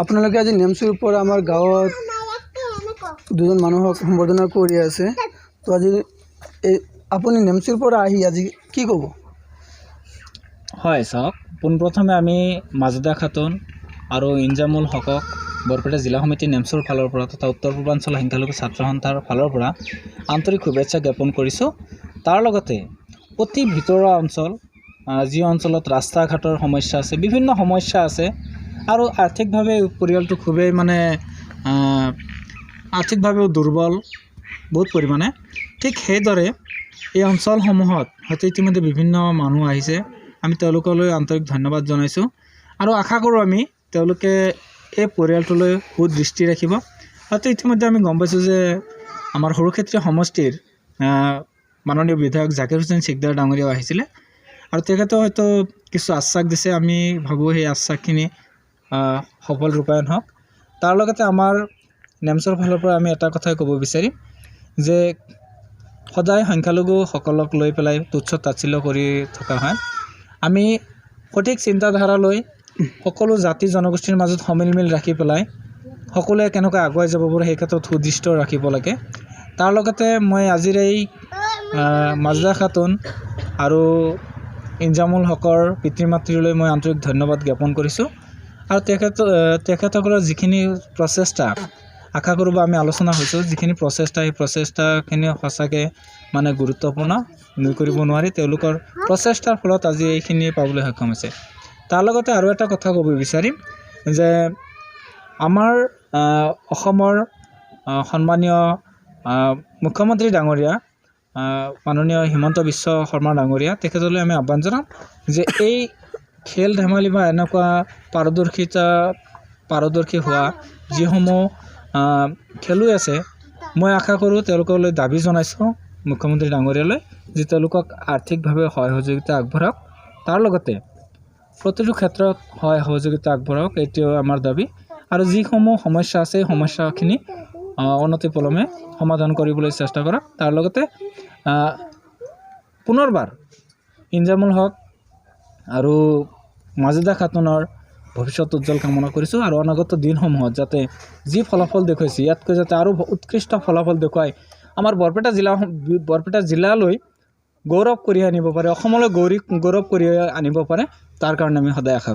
আপোনালোকে আজি নেমচুৰ পৰা আমাৰ গাঁৱত দুজন মানুহক সম্বৰ্ধনা কৰি আছে। তো আজি আপুনি নেমচুৰ পৰা আহি আজি কি ক'ব? হয়, চাওক, পোনপ্ৰথমে আমি মাজদা খাতুন আৰু ইনজামুল হকক বৰপেটা জিলা সমিতি নেমচুৰ ফালৰ পৰা তথা উত্তৰ পূৰ্বাঞ্চল সংখ্যালঘু ছাত্ৰ সন্থাৰ ফালৰ পৰা আন্তৰিক শুভেচ্ছা জ্ঞাপন কৰিছোঁ। তাৰ লগতে অতি ভিতৰুৱা অঞ্চল, যি অঞ্চলত ৰাস্তা ঘাটৰ সমস্যা আছে, বিভিন্ন সমস্যা আছে আৰু আৰ্থিকভাৱে পৰিয়ালটো খুবেই আৰ্থিকভাৱেও দুৰ্বল বহুত পৰিমাণে। ঠিক সেইদৰে এই অঞ্চলসমূহত হয়তো ইতিমধ্যে বিভিন্ন মানুহ আহিছে। আমি তেওঁলোকলৈ আন্তৰিক ধন্যবাদ জনাইছোঁ আৰু আশা কৰোঁ আমি তেওঁলোকে এই পৰিয়ালটোলৈ সুদৃষ্টি ৰাখিব। হয়তো ইতিমধ্যে আমি গম পাইছোঁ যে আমাৰ সৰুক্ষেত্ৰী সমষ্টিৰ মাননীয় বিধায়ক জাকিৰ হুছেইন চিকদাৰ ডাঙৰীয়াও আহিছিলে আৰু তেখেতেও হয়তো কিছু আশ্বাস দিছে। আমি ভাবোঁ সেই আশ্বাসখিনি সফল ৰূপায়ণ হওক। তাৰ লগতে আমাৰ নেমচৰ ফালৰ পৰা আমি এটা কথাই ক'ব বিচাৰিম যে সদায় সংখ্যালঘুসকলক লৈ পেলাই তুচ্ছ তাচ্ছিল্য কৰি থকা হয়। আমি সঠিক চিন্তাধাৰালৈ সকলো জাতি জনগোষ্ঠীৰ মাজত সমিলমিল ৰাখি পেলাই সকলোৱে কেনেকৈ আগুৱাই যাব পাৰে সেই ক্ষেত্ৰত সুদৃষ্ট ৰাখিব লাগে। তাৰ লগতে মই আজিৰ এই মাজদা খাতুন আৰু ইনজামুল হকৰ পিতৃ মাতৃলৈ মই আন্তৰিক ধন্যবাদ জ্ঞাপন কৰিছোঁ আৰু তেখেতসকলৰ যিখিনি প্ৰচেষ্টা, আশা কৰোঁ বা আমি আলোচনা হৈছোঁ যিখিনি প্ৰচেষ্টা, এই প্ৰচেষ্টাখিনি সঁচাকৈ গুৰুত্বপূৰ্ণ, নুই কৰিব নোৱাৰি। তেওঁলোকৰ প্ৰচেষ্টাৰ ফলত আজি এইখিনি পাবলৈ সক্ষম হৈছে। তাৰ লগতে আৰু এটা কথা ক'ব বিচাৰিম যে আমাৰ অসমৰ সন্মানীয় মুখ্যমন্ত্ৰী ডাঙৰীয়া মাননীয় হিমন্ত বিশ্ব শৰ্মা ডাঙৰীয়া, তেখেতলৈ আমি আহ্বান জনাম যে এই খেল ধেমালি বা এনেকুৱা পাৰদৰ্শী হোৱা যিসমূহ খেলুৱৈ আছে, মই আশা কৰোঁ তেওঁলোকলৈ দাবী জনাইছোঁ মুখ্যমন্ত্ৰী ডাঙৰীয়ালৈ যে তেওঁলোকক আৰ্থিকভাৱে সহায় সহযোগিতা আগবঢ়াওক। তাৰ লগতে প্ৰতিটো ক্ষেত্ৰত সহায় সহযোগিতা আগবঢ়াওক, এইটোও আমাৰ দাবী। আৰু যিসমূহ সমস্যা আছে এই সমস্যাখিনি অনতিপলমে সমাধান কৰিবলৈ চেষ্টা কৰক। তাৰ লগতে পুনৰবাৰ ইনজামুল হক আৰু মাজদা খাতুনৰ ভৱিষ্যত উজ্জ্বল কামনা কৰিছোঁ আৰু অনাগত দিনসমূহত যাতে যি ফলাফল দেখুৱাইছে ইয়াতকৈ যাতে আৰু উৎকৃষ্ট ফলাফল দেখুৱাই আমাৰ বৰপেটা জিলালৈ গৌৰৱ কঢ়িয়াই আনিব পাৰে, অসমলৈ গৌৰৱ কঢ়িয়াই আনিব পাৰে, তাৰ কাৰণে আমি সদায় আশা কৰোঁ।